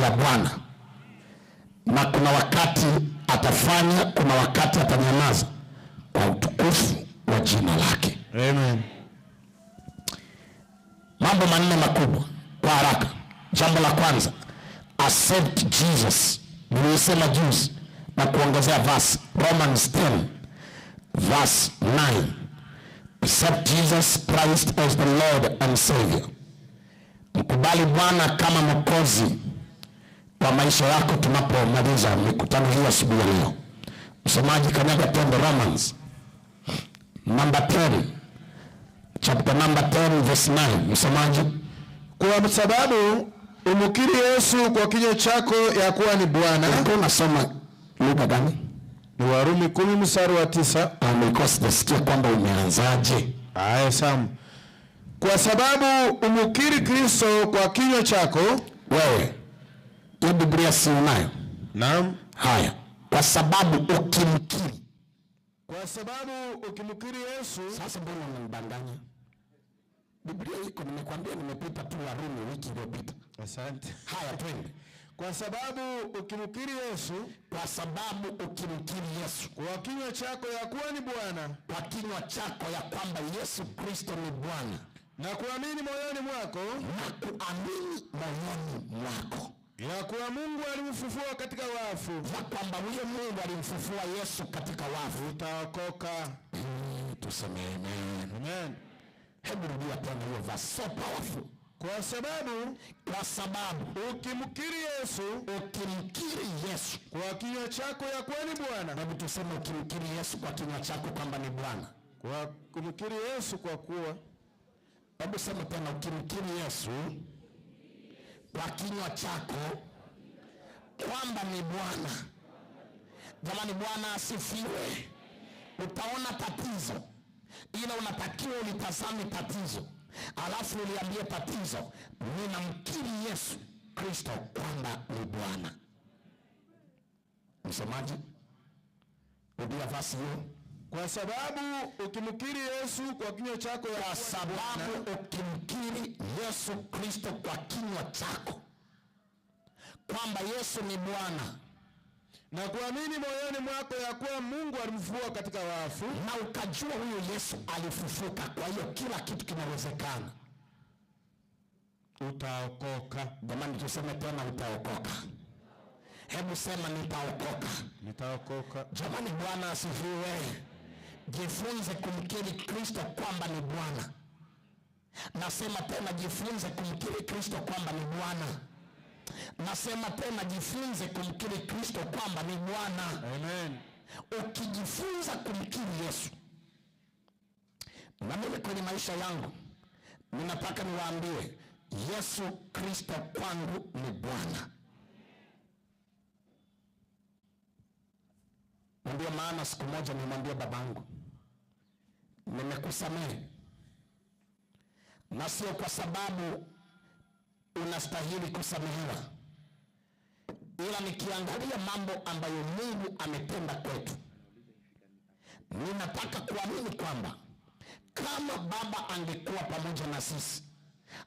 la Bwana, na kuna wakati atafanya, kuna wakati atanyamaza kwa utukufu wa jina lake. Amen. Mambo manne makubwa kwa haraka. Jambo la kwanza, accept Jesus. Nilisema juzi na kuongezea verse, Romans 10 verse 9. Accept Jesus Christ as the Lord and Savior. Mkubali Bwana kama Mwokozi kwa maisha yako tunapomaliza mikutano hii asubuhi leo. Msomaji kanyaga twende Romans number 10, chapter number 10 verse 9. Msomaji. Kwa sababu umukiri Yesu kwa kinywa chako ya kuwa ni Bwana. Unasoma lugha gani? Ni Warumi 10:9. Amekosa kusikia kwamba umeanzaje. Haya Sam. Kwa sababu umukiri Kristo kwa kinywa chako. Wewe hiyo Biblia si unayo? Naam. Haya, kwa sababu ukimkiri. Kwa sababu ukimkiri Yesu. Sasa mbona unanidanganya? Biblia iko, nimekwambia, nimepita tu Warumi wiki iliyopita. Asante. Haya twende. Kwa sababu ukimkiri Yesu, kwa sababu ukimkiri Yesu kwa kinywa chako ya kuwa ni Bwana, kwa kinywa chako ya kwamba Yesu Kristo ni Bwana, na kuamini moyoni mwako, ya kuwa Mungu alimfufua katika wafu, ya kwamba huyo Mungu alimfufua Yesu katika wafu, utaokoka. Tuseme amen. Amen. Hebu rudia tena hiyo verse, so powerful. Kwa sababu ukimkiri Yesu kwa kinywa chako ya kuwa ni Bwana. Hebu tuseme ukimkiri Yesu kwa kinywa chako kwamba ni Bwana. Kwa kumkiri Yesu kwa kuwa. Hebu sema tena, ukimkiri Yesu kwa kinywa chako kwamba ni Bwana. Jamani, Bwana asifiwe. Utaona tatizo, ila unatakiwa ulitazame tatizo, alafu uliambie tatizo, ninamkiri Yesu Kristo kwamba ni Bwana. Msomaji, rudia verse hiyo. Kwa sababu ukimkiri Yesu kwa kinywa chako ya, kwa sababu ukimkiri Yesu Kristo kwa kinywa chako kwamba Yesu ni Bwana, na kuamini moyoni mwako ya kuwa Mungu alimfufua katika wafu, na ukajua huyo Yesu alifufuka, kwa hiyo kila kitu kinawezekana, utaokoka. Jamani, tuseme tena, utaokoka. Hebu sema nitaokoka. Nitaokoka. Jamani, Bwana asifiwe. Jifunze kumkiri Kristo kwamba ni Bwana. Nasema tena, jifunze kumkiri Kristo kwamba ni Bwana. Nasema tena, jifunze kumkiri Kristo kwamba ni Bwana. Amen. Ukijifunza kumkiri Yesu, na mimi kwenye maisha yangu ninataka niwaambie, Yesu Kristo kwangu ni Bwana. Ndio maana siku moja nimwambia babangu, nimekusamehe, na sio kwa sababu unastahili kusamehewa, ila nikiangalia mambo ambayo Mungu ametenda kwetu, ninataka kuamini kwamba kama baba angekuwa pamoja na sisi,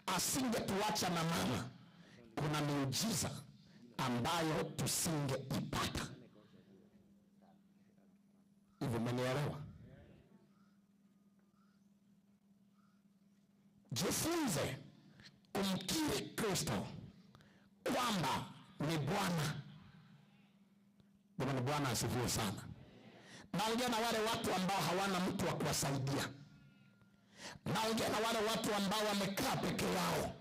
asingetuacha na mama, kuna miujiza ambayo tusingeipata. Hivi mmenielewa? Jifunze kumkiri Kristo kwamba ni Bwana. Bwana asifiwe sana. Naongea na wale watu ambao hawana mtu wa kuwasaidia. Naongea na wale watu ambao wamekaa peke yao,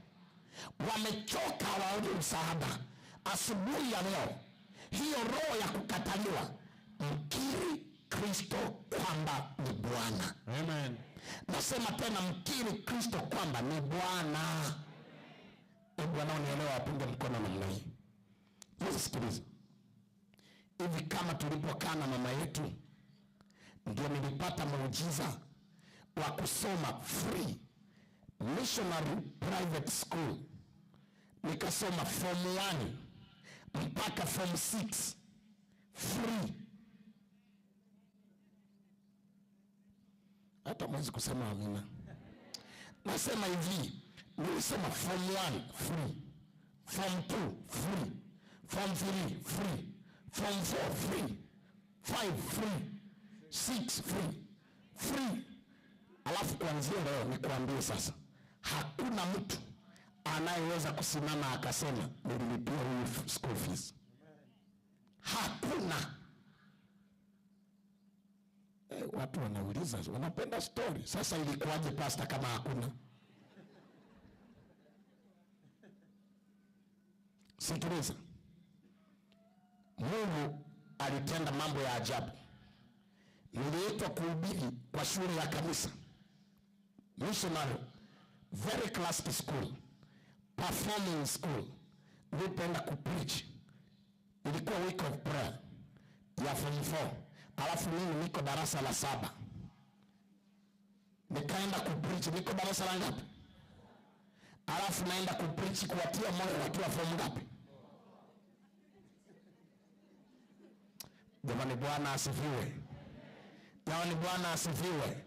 wamechoka, hawaoni msaada. Asubuhi ya leo, hiyo roho ya kukataliwa, mkiri Kristo kwamba ni Bwana. Amen. Nasema tena, mkiri Kristo kwamba ni Bwana. Bwana, unielewa, apunge mkono namna hii. Sikiliza. Hivi kama tulipokaa na mama yetu, ndio nilipata muujiza wa kusoma free missionary private school. Nikasoma form 1 mpaka form 6 free. Hata mwezi kusema amina. Nasema hivi, nilisema form 1 free, form 2 free, Form 3 free, Form 4 free, 5 free, 6 free. Alafu kuanzia leo nikuambie sasa, hakuna mtu anayeweza kusimama akasema nililipia huyu school fees. Hakuna. Watu wanauliza, wanapenda story. Sasa ilikuwaje pastor kama hakuna? Sikiliza. Mungu alitenda mambo ya ajabu. Niliitwa kuhubiri kwa shule ya kanisa, missionary, very classic school, performing school. Nilipoenda kupreach, ilikuwa week of prayer ya form 4. Alafu mimi niko darasa la 7. Nikaenda kupreach, niko darasa la ngapi? Alafu naenda kupreach kuwatia moyo watu wa form ngapi? Jamani, Bwana asifiwe. Jamani, Bwana asifiwe.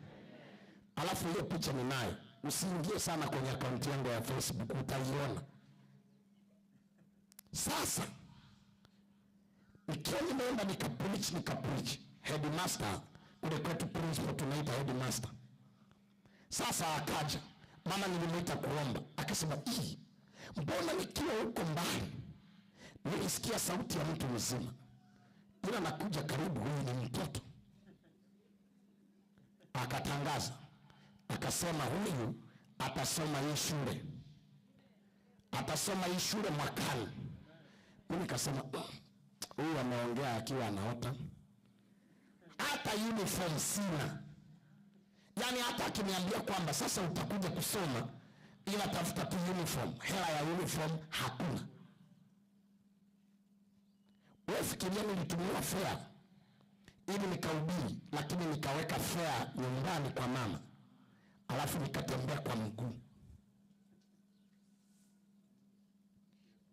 Alafu hiyo picha ninayo. Usiingie sana kwenye akaunti yangu ya Facebook, utaiona. Sasa nikiwa nimeenda nikapreach, headmaster kule kwetu principal tunaita headmaster. Sasa akaja, mama nilimuita kuomba, akasema mbona nikiwa huko mbali nilisikia sauti ya mtu mzima, ila nakuja karibu, huyu ni mtoto. Akatangaza, akasema huyu atasoma hii shule mwakani. Mimi nikasema huyu ameongea akiwa anaota. Hata uniform sina. Yaani hata akiniambia kwamba sasa utakuja kusoma ila tafuta tu uniform, hela ya uniform hakuna. Wewe fikiria nilitumia fare ili nikahubiri, lakini nikaweka fare nyumbani kwa mama, alafu nikatembea kwa mguu.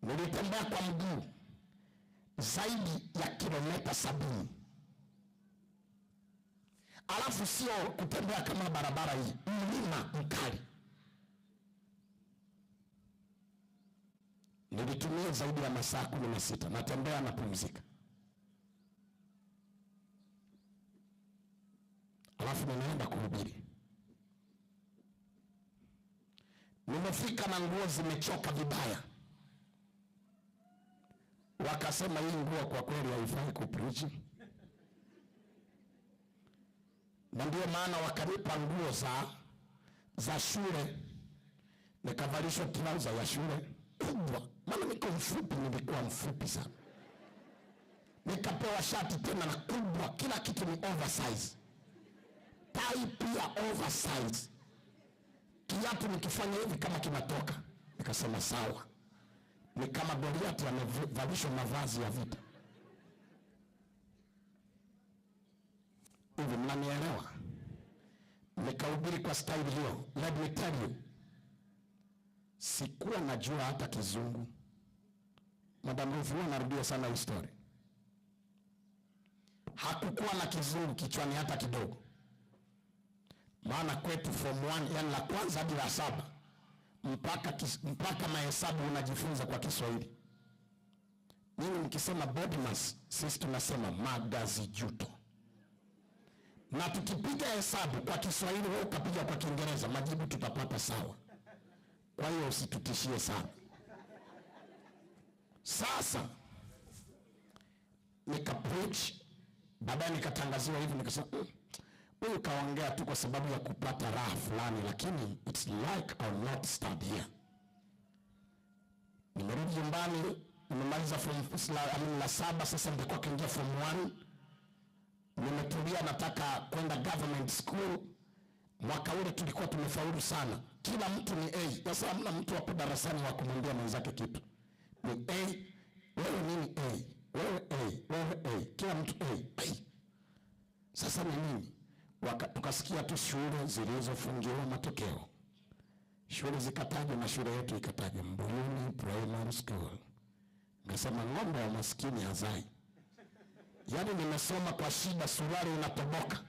Nilitembea kwa mguu zaidi ya kilomita 70. Alafu sio kutembea kama barabara hii, mlima mkali. Nilitumia zaidi ya masaa 16, natembea na pumzika. Alafu ninaenda kuhubiri. Nimefika na nguo zimechoka vibaya. Wakasema hii nguo kwa kweli haifai kupreach. Na ndio maana wakanipa nguo za shule. Nikavalishwa trouser ya shule kubwa. Maana niko mfupi, nilikuwa mfupi sana. Nikapewa shati tena na kubwa, kila kitu ni oversize. Tai pia oversize. Kiatu nikifanya hivi kama kinatoka. Nikasema sawa. Ni kama Goliathi amevalishwa mavazi ya vita. Hivi mnanielewa? Nikahubiri kwa style hiyo. Let me tell you, sikuwa najua hata Kizungu. Madam Rufu anarudia sana history. Hakukuwa na Kizungu kichwani hata kidogo. Maana kwetu form 1, yani la kwanza hadi la 7, mpaka mahesabu unajifunza kwa Kiswahili. Mimi nikisema Bodmas, sisi tunasema magazijuto. Na tukipiga hesabu kwa Kiswahili, wewe ukapiga kwa Kiingereza, majibu tutapata sawa. Kwa hiyo usitutishie sana. Sasa nikapreach, baadaye nikatangaziwa hivi, nikasema huyu kaongea tu kwa sababu ya kupata raha fulani, lakini it's like I'll not start here. Nimerudi nyumbani, nimemaliza form la 7, sasa nitakuwa kuingia form 1. Nimetulia, nataka kwenda government school. Mwaka ule tulikuwa tumefaulu sana. Kila mtu ni A. Sasa hamna mtu hapo darasani wa kumwambia mwenzake kitu. Ni A, wewe nini A? Wewe A, wewe A. Kila mtu A. Sasa ni nini? Tukasikia tu shule zilizofungiwa matokeo. Shule zikatajwa na shule yetu ikatajwa, Mbuyuni Primary School. Nikasema ng'ombe wa maskini hazai. Yaani nimesoma kwa shida, suruali inatoboka.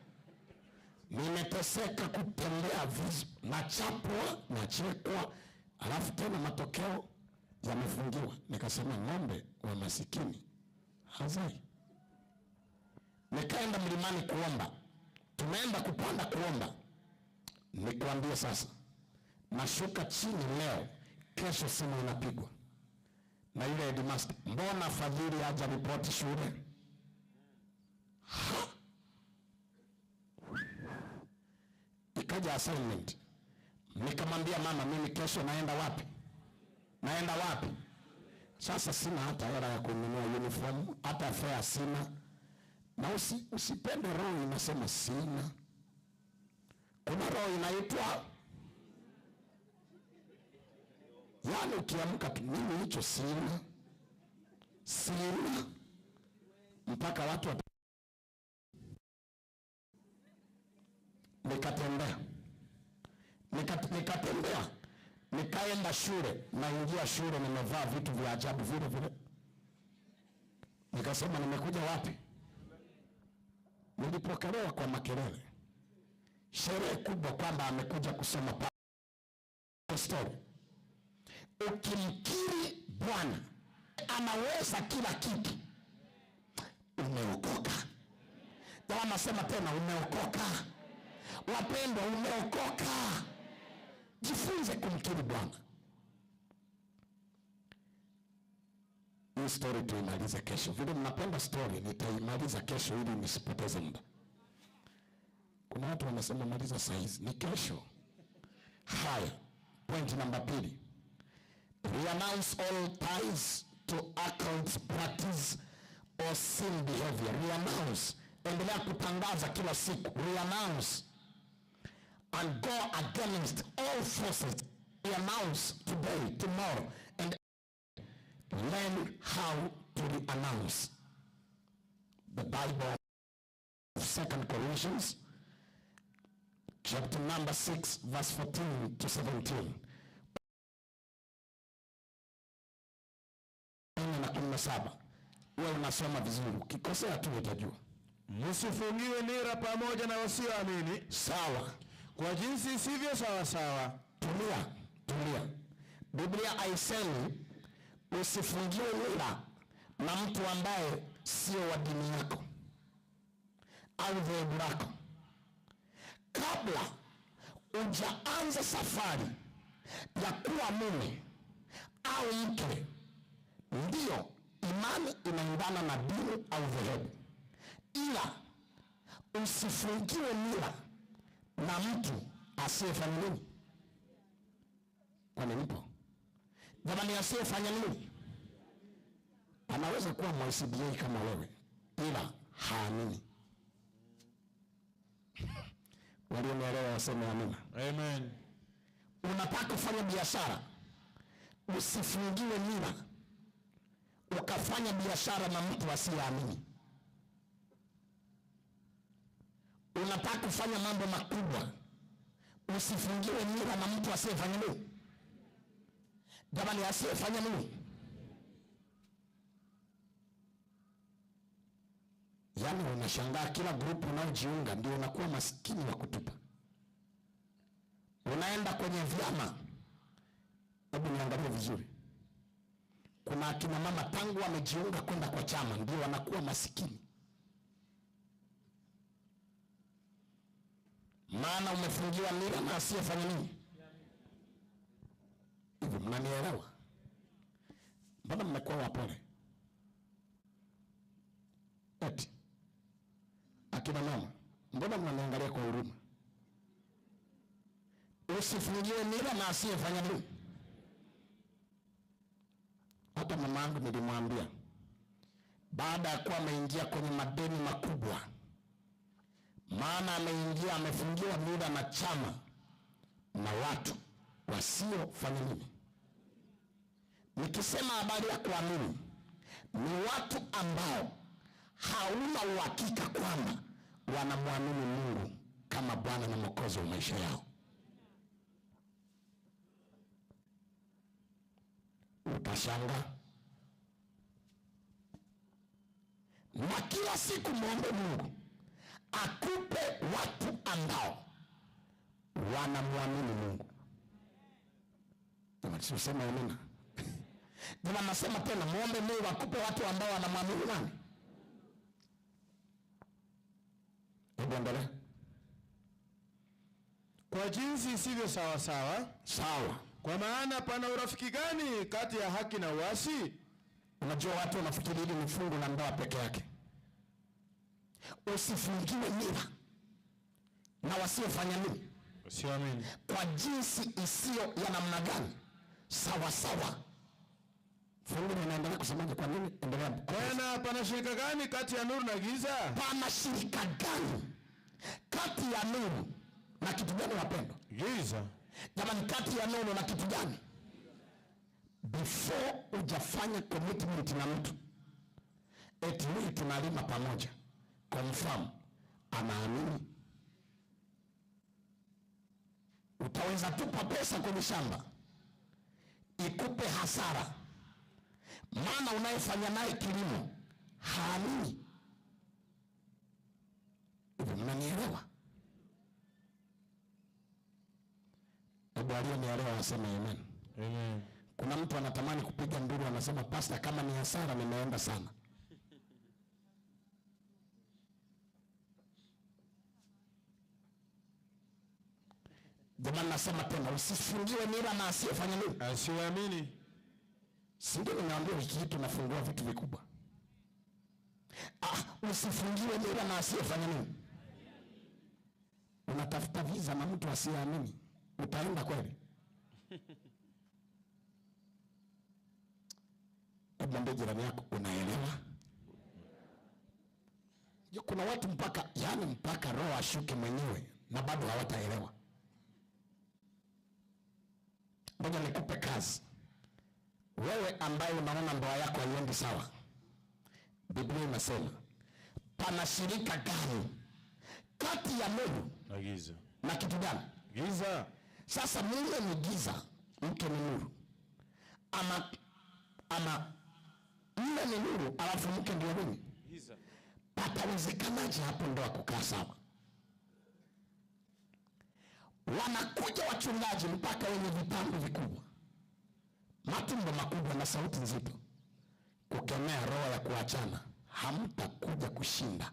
Nimeteseka kutembea vizuri, nachapwa, nachekwa, alafu tena matokeo yamefungiwa. Nikasema ng'ombe wa masikini hazai. Nikaenda mlimani kuomba. Tumeenda kupanda kuomba. Nikwambie sasa, nashuka chini leo, kesho simu inapigwa na yule headmaster, mbona Fadhili haja ripoti shule? Ikaja assignment. Nikamwambia mama, mimi kesho naenda wapi? Naenda wapi? Sasa sina hata hela ya kununua uniform, hata fare sina. Na usipende roho inasema sina. Kuna roho inaitwa, yaani ukiamka tu, mimi hicho sina. Sina. Mpaka watu nikatembea. Nikaenda shule. Naingia shule nimevaa vitu vya ajabu vile vile. Nikasema nimekuja wapi? Nilipokelewa kwa makelele. Sherehe kubwa kwamba amekuja kusoma story. Ukimkiri Bwana anaweza kila kitu, umeokoka. Ndio nasema tena, umeokoka. Wapendwa, umeokoka. Jifunze kumkiri Bwana. Hii story tuimalize kesho. Vile mnapenda story, nitaimaliza kesho ili nisipoteze muda. Kuna watu wanasema maliza saizi, ni kesho. Haya, point namba 2. Renounce all ties to occult practice or sin behavior. Renounce. Endelea kutangaza kila siku. Renounce. And go against all forces. Renounce today, tomorrow, and learn how to renounce. The Bible, 2 Corinthians, chapter number 6, verse 14 to 17. Na 17. Wewe unasoma vizuri. Ukikosea tu utajua. Msifungiwe nira pamoja na wasioamini. Sawa. Kwa jinsi isivyo sawa sawa. Tulia. Biblia haisemi usifungiwe nira na mtu ambaye sio wa dini yako au dhehebu lako. Kabla ujaanza safari ya kuwa mume au mke, ndio imani inaendana na dini au dhehebu, ila usifungiwe nira na mtu asiyefanya nini? Kwani mpo? Jamani, asiyefanya nini? Anaweza kuwa mwa kama wewe, ila haamini. Walionielewa waseme amina. Amen. Unataka kufanya biashara, usifungiwe nira ukafanya biashara na mtu asiyeamini. Unataka kufanya mambo makubwa, usifungiwe nira na mtu asiyefanya nini? Jamani, asiyefanya nini? Yaani unashangaa kila grupu unaojiunga ndio unakuwa maskini wa kutupa. Unaenda kwenye vyama. Hebu niangalie vizuri. Kuna akina mama tangu wamejiunga kwenda kwa chama ndio wanakuwa maskini. Maana umefungiwa nira na asiyefanya nini? Hivi mnanielewa? Mbona mmekuwa wapole? Eti akina mama, mbona mnaniangalia kwa huruma? Usifungiwe nira na asiyefanya nini? Hata mama yangu nilimwambia, baada ya kuwa ameingia kwenye madeni makubwa, maana amefungiwa nira na chama na watu wasiofanya nini? Nikisema habari ya kuamini, ni watu ambao hauna uhakika kwamba wanamwamini Mungu kama Bwana na Mwokozi wa maisha yao. Utashangaa. Na kila siku muombe Mungu akupe watu ambao wanamwamini Mungu. Kama tuseme amina. Jamani, nasema tena, muombe Mungu akupe watu ambao wanamwamini nani. Hebu endelea. Kwa jinsi isivyo sawa sawa. Sawa. Kwa maana pana urafiki gani kati ya haki na uasi? Unajua watu wanafikiri hili ni fungu la ndoa peke yake. Usifungiwe nira na wasiofanya nini? Usiamini. Kwa jinsi isiyo ya namna gani? Sawa sawa. Fungu linaendelea kusemaje? Kwa nini? Endelea. Tena pana shirika gani kati ya nuru na giza? Pana shirika gani kati ya nuru na kitu gani wapendwa? Giza. Jamani, kati ya nuru na kitu gani? Before ujafanya commitment na mtu, eti huyu tunalima pamoja, confirm anaamini. Utaweza tupa pesa kwenye shamba ikupe hasara, maana unayefanya naye kilimo haamini. Hivyo mnanielewa? Hebu aliyenielewa aseme amen. Amen. Kuna mtu anatamani kupiga nduru, anasema pastor, kama ni hasara nimeenda sana. Jamani, nasema tena, usifungiwe nira na asiyefanya nini? Asiamini. Si ndio nimeambia wiki hii tunafungua vitu vikubwa. Usifungiwe nira na asiyefanya nini? Unatafuta visa na mtu asiyeamini, utaenda kweli? Mwambie jirani yako, unaelewa? Kuna watu mpaka roho ashuke mwenyewe na bado hawataelewa. Ngoja nikupe kazi. Wewe ambaye unaona ndoa yako haiendi sawa, Biblia inasema pana shirika gani kati ya nuru na giza? Na kitu gani? Giza. Sasa mume ni giza, mke ni nuru. Ama mume ni nuru alafu mke ndio nini? Giza. Patawezekanaje hapo ndoa kukaa sawa? Wanakuja wachungaji mpaka wenye vitambi vikubwa, matumbo makubwa na sauti nzito, kukemea roho ya kuachana. Hamtakuja kushinda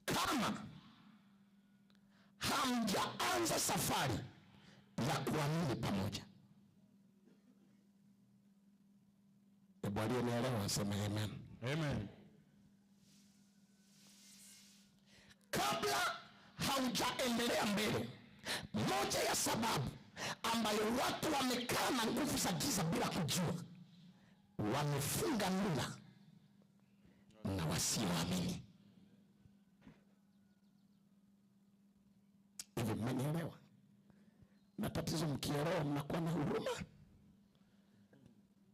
kama hamjaanza safari ya kuamini pamoja. Hebu aliyenielewa aseme amen. Amen. Kabla haujaendelea mbele, moja ya sababu ambayo watu wamekaa na nguvu za giza bila kujua, wamefunga ndoa na wasioamini. Hivi mmenielewa? Na tatizo mkielewa, mnakuwa na huruma.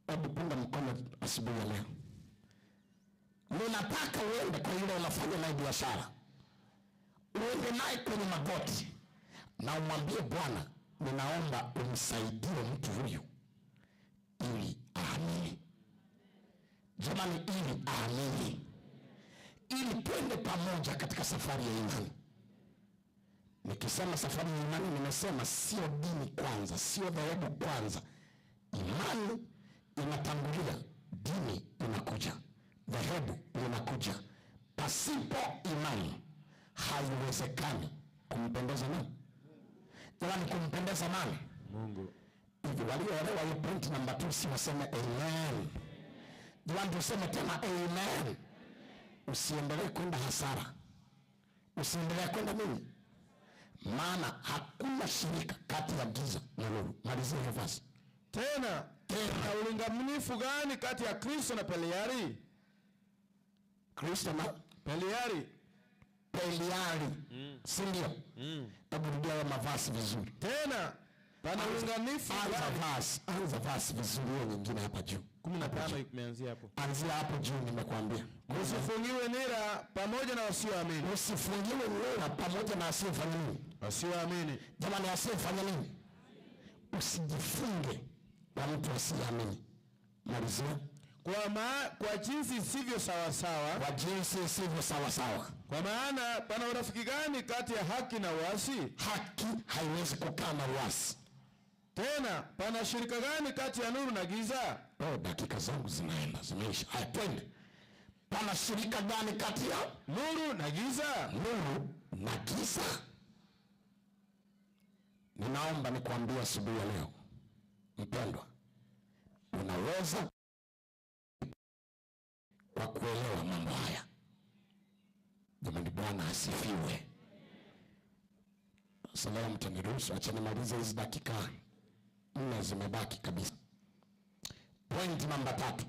Hebu punga mkono asubuhi ya leo. Ninataka uende kwa yule unafanya naye biashara, uende naye kwenye magoti na umwambie, Bwana, ninaomba umsaidie mtu huyu ili aamini. Jamani, ili aamini, ili twende pamoja katika safari ya imani. Nikisema safari ya imani, nimesema sio dini kwanza, sio dhehebu kwanza. Imani inatangulia, dini inakuja, dhehebu linakuja. Pasipo imani haiwezekani kumpendeza nani? Jamani, kumpendeza nani? Mungu. Hivi walioelewa hiyo point number 2 si waseme amen? Jamani, tuseme tena amen. Usiendelee kwenda hasara, usiendelee kwenda nini? Maana hakuna shirika kati ya giza na nuru. Malizia hiyo verse. Tena na ulinganifu gani kati ya Kristo na Beliari? Kristo na Beliari. Beliari. Si ndio? Hebu rudia hiyo mavasi vizuri. Tena pana ulinganifu anza verse vizuri, hiyo nyingine hapa juu. 15 imeanzia hapo. Anzia hapo juu, nimekuambia. Usifungiwe nira pamoja na wasioamini. Usifungiwe nira pamoja na wasiofanya nini? Wasioamini. Jamani, wasiofanya nini? Usijifunge na mtu asiamini. Malizia. Kwa jinsi isivyo sawa sawa. Kwa jinsi isivyo sawa sawa. Kwa maana pana urafiki gani kati ya haki na uasi? Haki haiwezi kukaa na uasi. Tena pana shirika gani kati ya nuru na giza? Dakika zangu zinaenda, zimeisha. Haya, twende. Pana shirika gani kati ya nuru na giza? Nuru na giza. Ninaomba nikwambie asubuhi ya leo, mpendwa, unaweza kwa kuelewa mambo haya. Jamani, Bwana asifiwe. Salamu, mtaniruhusu acha nimalize hizi dakika 4 zimebaki kabisa. Point namba 3.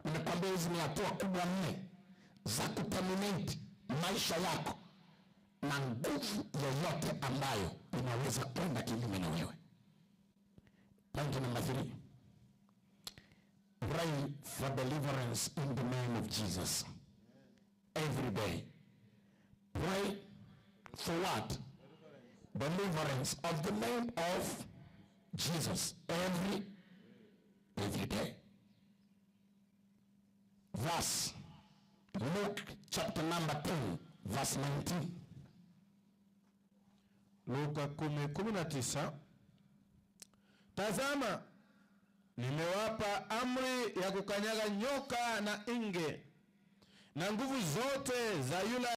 Nimekwambia hizi ni hatua kubwa 4 za kuterminate maisha yako na nguvu yoyote ambayo inaweza kwenda kinyume na wewe. Point namba 3. Pray for deliverance in the name of Jesus. Every day. Pray for what? Deliverance of the name of Jesus. Every day. Verse Luke chapter number 10 verse 19. Luka 10:19. Tazama, nimewapa amri ya kukanyaga nyoka na inge na nguvu zote za yule